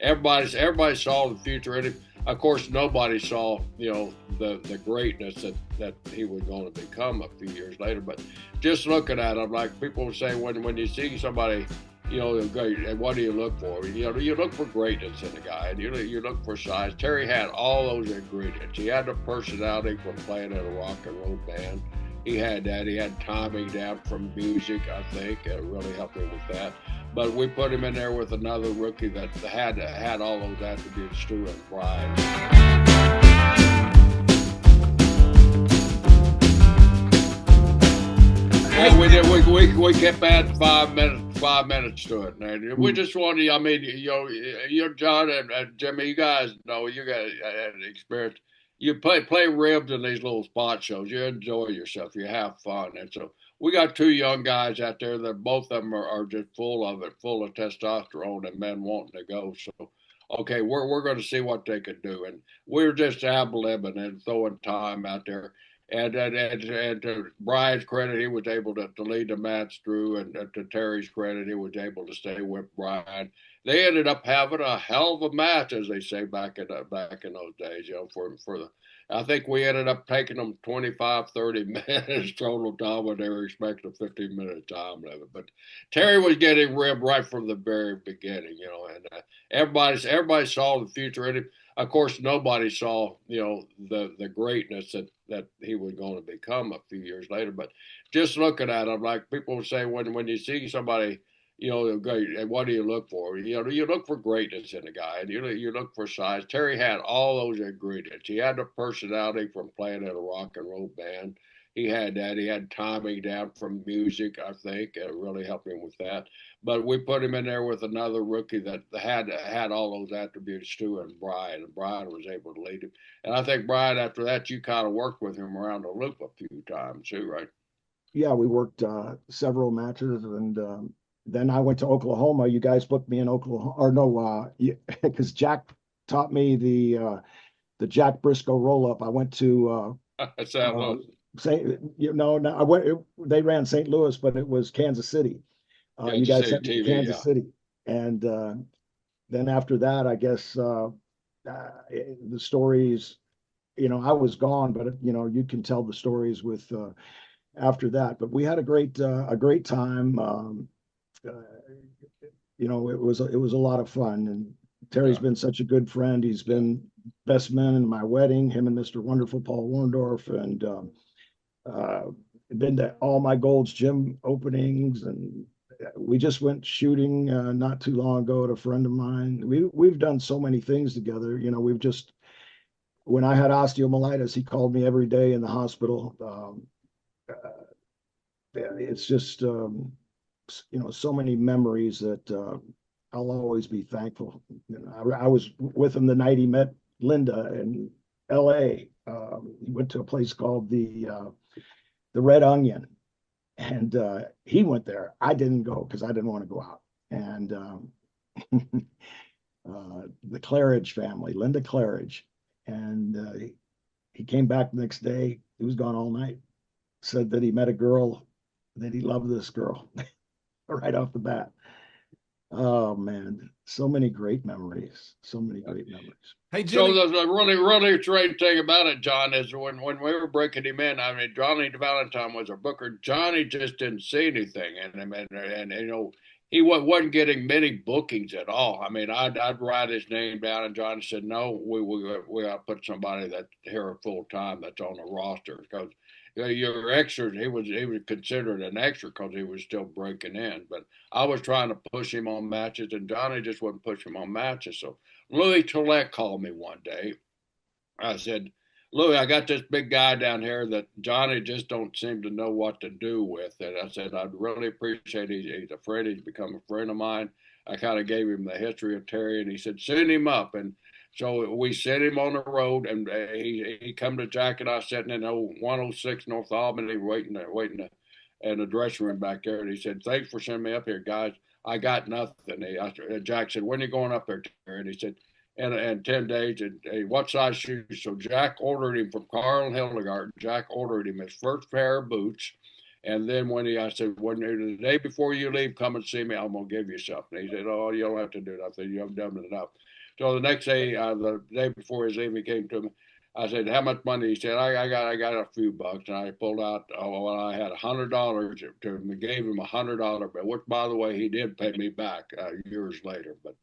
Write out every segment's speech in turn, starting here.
everybody saw the future in him. Of course, nobody saw the greatness that he was going to become a few years later. But just looking at him, like people would say, when you see somebody great, and what do you look for? You look for greatness in a guy, and you look for size. Terry had all those ingredients. He had the personality from playing in a rock and roll band. He had that. He had timing down from music, I think. It really helped him with that. But we put him in there with another rookie that had all those attributes too, and Brian. Yeah, we did. We kept adding 5 minutes to it, man. We just wanted. I mean, you John and Jimmy, you guys know, you guys had an experience. You play ribs in these little spot shows. You enjoy yourself. You have fun, and so we got two young guys out there that both of them are just full of it, full of testosterone and men wanting to go. So, okay, we're going to see what they can do, and we're just ab libbing and throwing time out there. And to Brian's credit, he was able to lead the match through, and to Terry's credit, he was able to stay with Brian. They ended up having a hell of a match, as they say back in those days. For the, I think we ended up taking them 25, 30 minutes total time when they were expecting a 15-minute time limit. But Terry was getting ribbed right from the very beginning, and everybody saw the future in him. Of course, nobody saw the greatness that he was going to become a few years later. But just looking at him, like people would say, when you see somebody great, and what do you look for? You look for greatness in a guy, and you look for size. Terry had all those ingredients. He had the personality from playing in a rock and roll band. He had that. He had timing down from music, I think. It really helped him with that. But we put him in there with another rookie that had all those attributes too, and Brian was able to lead him. And I think Brian, after that, you kind of worked with him around the loop a few times too, right? Yeah, we worked several matches, and then I went to Oklahoma. You guys booked me in Oklahoma, or no, because Jack taught me the Jack Brisco roll up. I went to San uh, Luis, St. No, I went. They ran St. Louis, but it was Kansas City. You Kansas guys City sent me to TV, Kansas yeah. City, and then after that, I guess the stories. I was gone, but you can tell the stories with after that. But we had a great time. Uh, it was a lot of fun, and Terry's Yeah. been such a good friend. He's been best man in my wedding, him and Mr. Wonderful Paul Warndorf, and uh, been to all my Gold's Gym openings, and we just went shooting not too long ago at a friend of mine. We've done so many things together. We've just when I had osteomyelitis, he called me every day in the hospital. It's just so many memories that I'll always be thankful. I was with him the night he met Linda in L.A. He went to a place called the Red Onion, and he went there. I didn't go because I didn't want to go out. And the Claridge family, Linda Claridge, and he came back the next day. He was gone all night. Said that he met a girl, that he loved this girl right off the bat. Oh man, so many great memories. So many great memories. Hey, So Jimmy. the really strange thing about it, John, is when we were breaking him in. I mean, Johnny Valentine was our booker. Johnny just didn't see anything in him, and he wasn't getting many bookings at all. I mean, I'd write his name down, and Johnny said, "No, we got to put somebody that's here full time that's on the roster because." Your extras, he was considered an extra because he was still breaking in. But I was trying to push him on matches, and Johnny just wouldn't push him on matches. So Louis Tollett called me one day. I said, Louis, I got this big guy down here that Johnny just don't seem to know what to do with. And I said, I'd really appreciate it. He's a friend. He's become a friend of mine. I kind of gave him the history of Terry, and he said, send him up. And so we sent him on the road, and he come to Jack and I sitting in 106 North Albany, waiting in the dressing room back there. And he said, thanks for sending me up here, guys. I got nothing. Jack said, when are you going up there, Terry? And he said, in 10 days. And what size shoes? So Jack ordered him from Carl and Hildegard. Jack ordered him his first pair of boots. And then I said, when the day before you leave, come and see me. I'm gonna give you something. He said, oh, you don't have to do nothing. You have done enough. So the next day, the day before his leave, he came to me. I said, how much money? He said, I got a few bucks, and I pulled out. Oh, well, I had $100 to gave him $100 bill, which, by the way, he did pay me back years later. But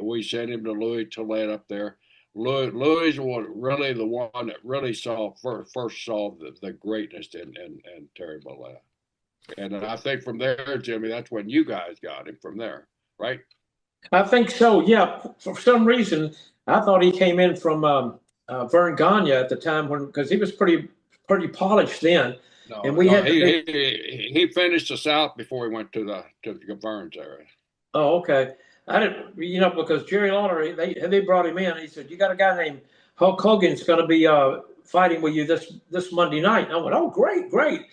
we sent him to Louis Tolet up there. Louis was really the one that really first saw the greatness in Terry Bollea. And I think from there, Jimmy, that's when you guys got him from there, right? I think so. Yeah. For some reason, I thought he came in from Vern Gagne at the time because he was pretty polished then. No, and we had he finished the South before he went to the Burns area. Oh, okay. I didn't, because Jerry Lawler, they brought him in. He said, you got a guy named Hulk Hogan's going to be fighting with you this Monday night. And I went, oh, great.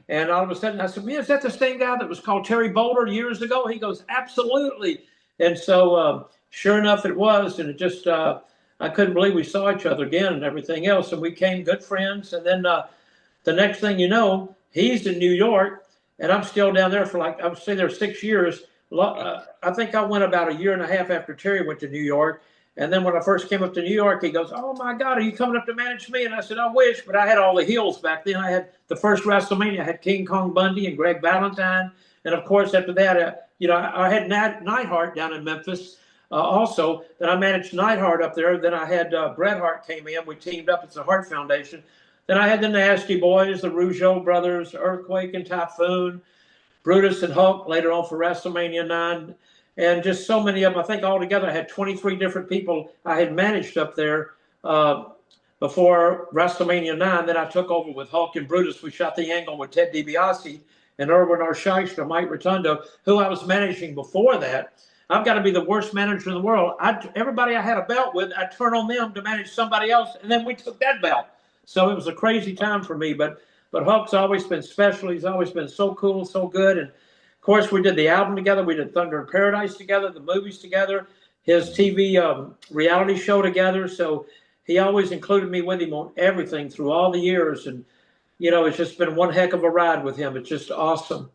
And all of a sudden I said, man, is that the same guy that was called Terry Boulder years ago? He goes, absolutely. And so sure enough, it was. And it just, I couldn't believe we saw each other again and everything else. And we became good friends. And then the next thing you know, he's in New York and I'm still down there for I would say there 6 years. I think I went about a year and a half after Terry went to New York. And then when I first came up to New York, he goes, oh, my God, are you coming up to manage me? And I said, I wish, but I had all the heels back then. I had the first WrestleMania. I had King Kong Bundy and Greg Valentine. And, of course, after that, I had Neidhart down in Memphis also. Then I managed Neidhart up there. Then I had Bret Hart came in. We teamed up. It's the Hart Foundation. Then I had the Nasty Boys, the Rougeau brothers, Earthquake and Typhoon, Brutus and Hulk later on for WrestleMania 9, and just so many of them. I think altogether I had 23 different people I had managed up there before WrestleMania 9. Then I took over with Hulk and Brutus. We shot the angle with Ted DiBiase and Erwin R. Shyster, Mike Rotundo, who I was managing before that. I've got to be the worst manager in the world. Everybody I had a belt with, I'd turn on them to manage somebody else, and then we took that belt. So it was a crazy time for me, but Hulk's always been special. He's always been so cool, so good. And, of course, we did the album together. We did Thunder in Paradise together, the movies together, his TV reality show together. So he always included me with him on everything through all the years. And, it's just been one heck of a ride with him. It's just awesome.